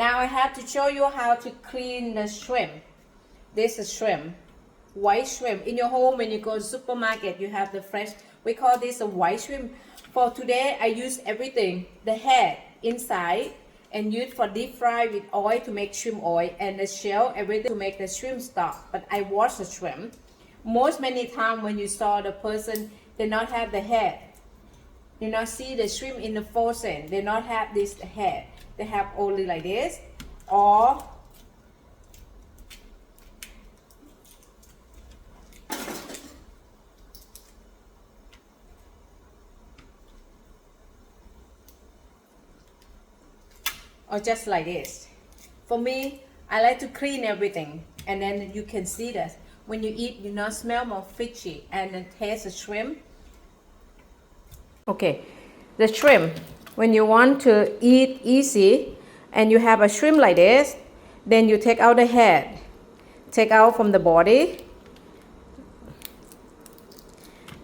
Now I have to show you how to clean the shrimp. This is shrimp, white shrimp. In your home, when you go to supermarket, you have the fresh. We call this a white shrimp. For today, I use everything, the head inside, and use for deep fry with oil to make shrimp oil, and the shell, everything to make the shrimp stock. But I wash the shrimp. Many times when you saw the person, they not have the head. You not see the shrimp in the frozen. They not have this head. They have only like this, or just like this. For me, I like to clean everything, and then you can see that when you eat, you not smell more fishy and then taste the shrimp. Okay, the shrimp, when you want to eat easy and you have a shrimp like this, then you take out the head, take out from the body,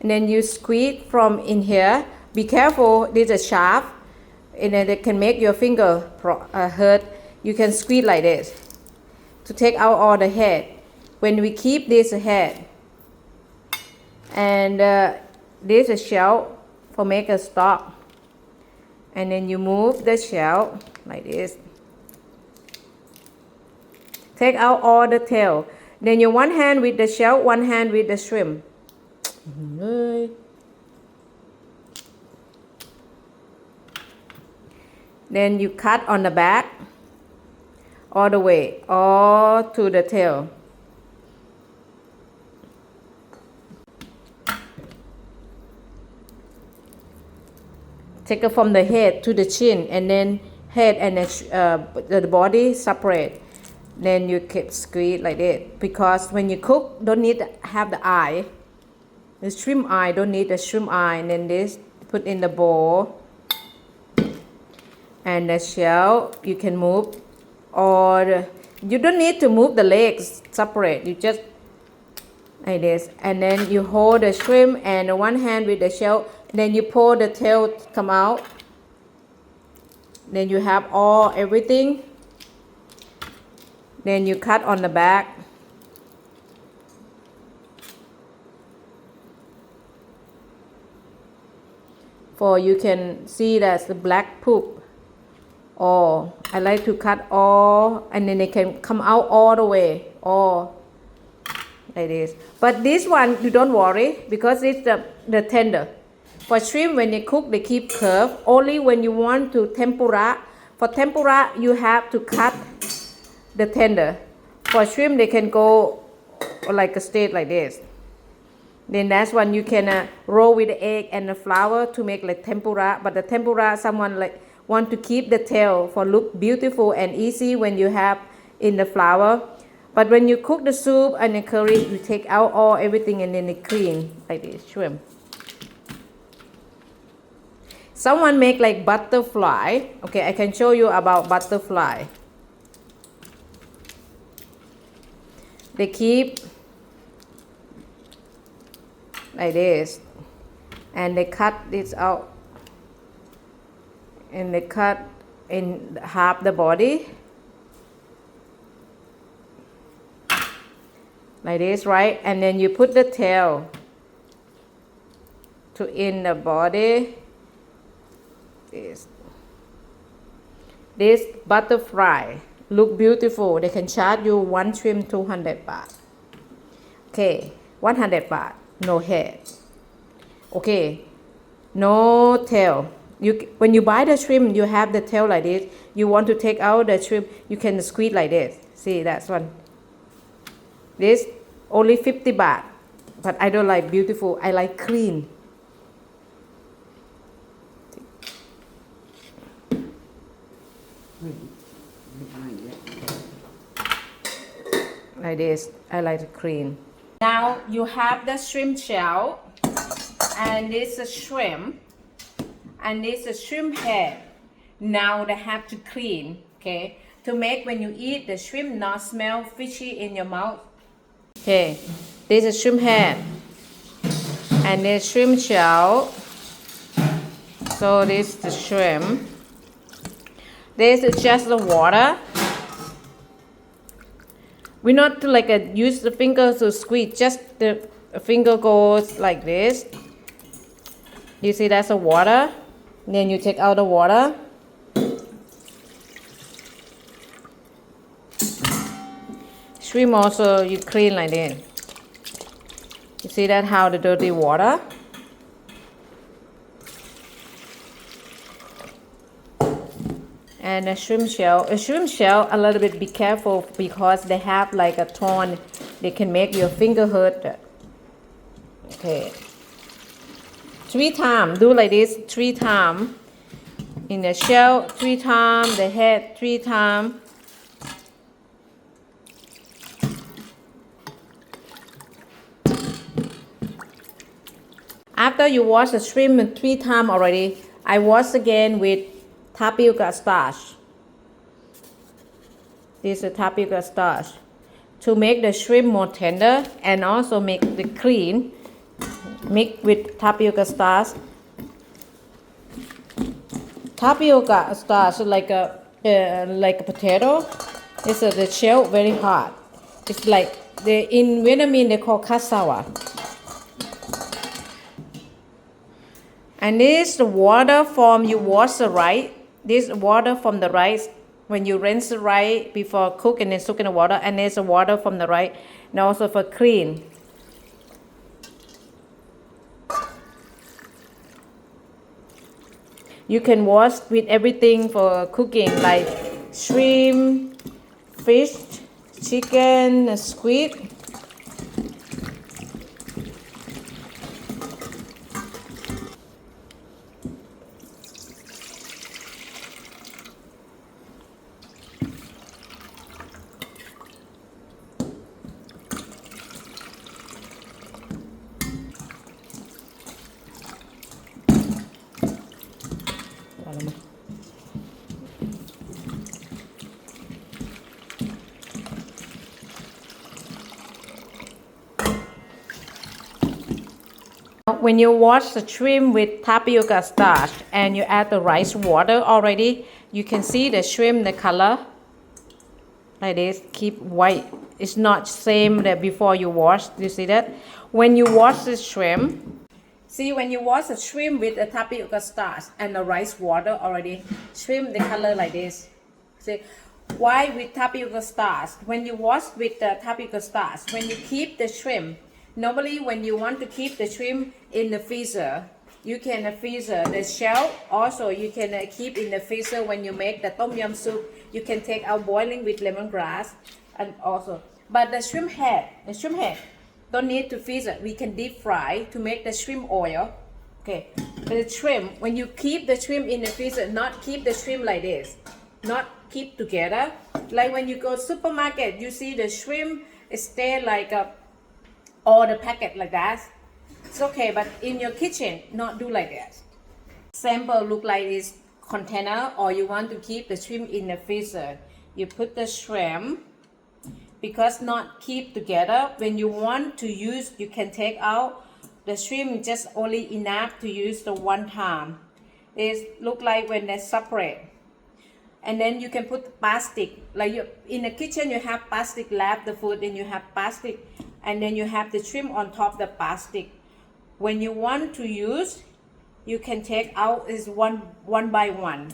and then you squeeze from in here. Be careful, this is sharp, and then it can make your finger hurt. You can squeeze like this to take out all the head. When we keep this head, and this is shell for make a stock, and then you move the shell like this. Take out all the tail. Then you one hand with the shell, one hand with the shrimp. Then you cut on the back all the way, all to the tail. Take it from the head to the chin, and then head and the body separate. Then you can squeeze like this, because when you cook, don't need to have the eye. The shrimp eye, don't need the shrimp eye. And then this, put in the bowl. And the shell, you can move, or you don't need to move the legs separate. You just like this, and then you hold the shrimp and one hand with the shell. Then you pull the tail come out. Then you have everything. Then you cut on the back. For you can see that's the black poop. Or I like to cut all, and then they can come out all the way, all like this. But this one you don't worry, because it's the tender. For shrimp, when they cook, they keep curve. Only when you want to tempura. For tempura, you have to cut the tender. For shrimp, they can go like a straight like this. Then that's when you can roll with the egg and the flour to make like tempura. But the tempura, someone like want to keep the tail for look beautiful and easy when you have in the flour. But when you cook the soup and the curry, you take out everything, and then they clean like this shrimp. Someone make like butterfly. Okay, I can show you about butterfly. They keep like this, and they cut this out, and they cut in half the body like this, right? And then you put the tail to in the body. This butterfly look beautiful. They can charge you one shrimp 200 baht. Okay, 100 baht. No head. Okay, no tail. When you buy the shrimp, you have the tail like this. You want to take out the shrimp, you can squeeze like this. See, that's one. This only 50 baht. But I don't like beautiful. I like clean. Like this, I like to clean. Now you have the shrimp shell, and this is shrimp, and this is shrimp head. Now they have to clean, okay, to make when you eat the shrimp not smell fishy in your mouth. Okay, this is shrimp head, and this shrimp shell. So this is the shrimp. This is just the water. We not to like use the finger to squeeze. Just the finger goes like this. You see that's the water. Then you take out the water. Shrimp also you clean like this. You see that how the dirty water. And a shrimp shell. A shrimp shell, a little bit be careful because they have like a thorn. They can make your finger hurt. Okay. 3 times. Do like this 3 times. In the shell 3 times. The head 3 times. After you wash the shrimp 3 times already, I wash again with tapioca starch. This is tapioca starch to make the shrimp more tender and also make the clean. Mix with tapioca starch. Tapioca starch like a potato. It's the shell very hard. It's like in Vietnamese they call cassava. And this is the water from you wash the rice. This water from the rice when you rinse the rice before cook and then soak in the water. And there's the water from the rice and also for clean. You can wash with everything for cooking like shrimp, fish, chicken, squid. When you wash the shrimp with tapioca starch and you add the rice water already, you can see the shrimp, the color like this, keep white. It's not same that before you wash. You see that? When you wash the shrimp, see when you wash the shrimp with the tapioca starch and the rice water already, shrimp the color like this. See, why with tapioca starch? When you wash with the tapioca starch, when you keep the shrimp, normally when you want to keep the shrimp in the freezer, you can freezer the shell. Also, you can keep in the freezer when you make the tom yum soup. You can take out boiling with lemongrass and also. But the shrimp head don't need to freezer. We can deep fry to make the shrimp oil. Okay, but the shrimp, when you keep the shrimp in the freezer, not keep the shrimp like this, not keep together. Like when you go supermarket, you see the shrimp stay like all the packet like that. It's okay, but in your kitchen, not do like that. Sample look like this container, or you want to keep the shrimp in the freezer. You put the shrimp, because not keep together. When you want to use, you can take out the shrimp just only enough to use the one time. It look like when they separate. And then you can put plastic, like in the kitchen you have plastic wrap the food, and you have plastic, and then you have the shrimp on top of the plastic. When you want to use, you can take out is one by one,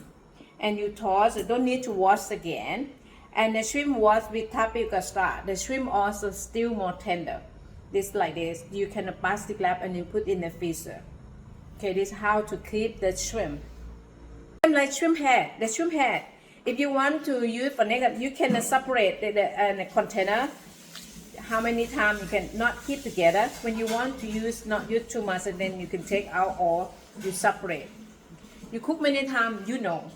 and you toss it. Don't need to wash again. And the shrimp was with tapioca starch. The shrimp also still more tender. This like this. You can plastic wrap and you put in the freezer. Okay, this is how to keep the shrimp. Like shrimp head. The shrimp head. If you want to use for next, you can separate the container. How many times you can not keep together. When you want to use, not use too much, and then you can take out or you separate. You cook many times, you know.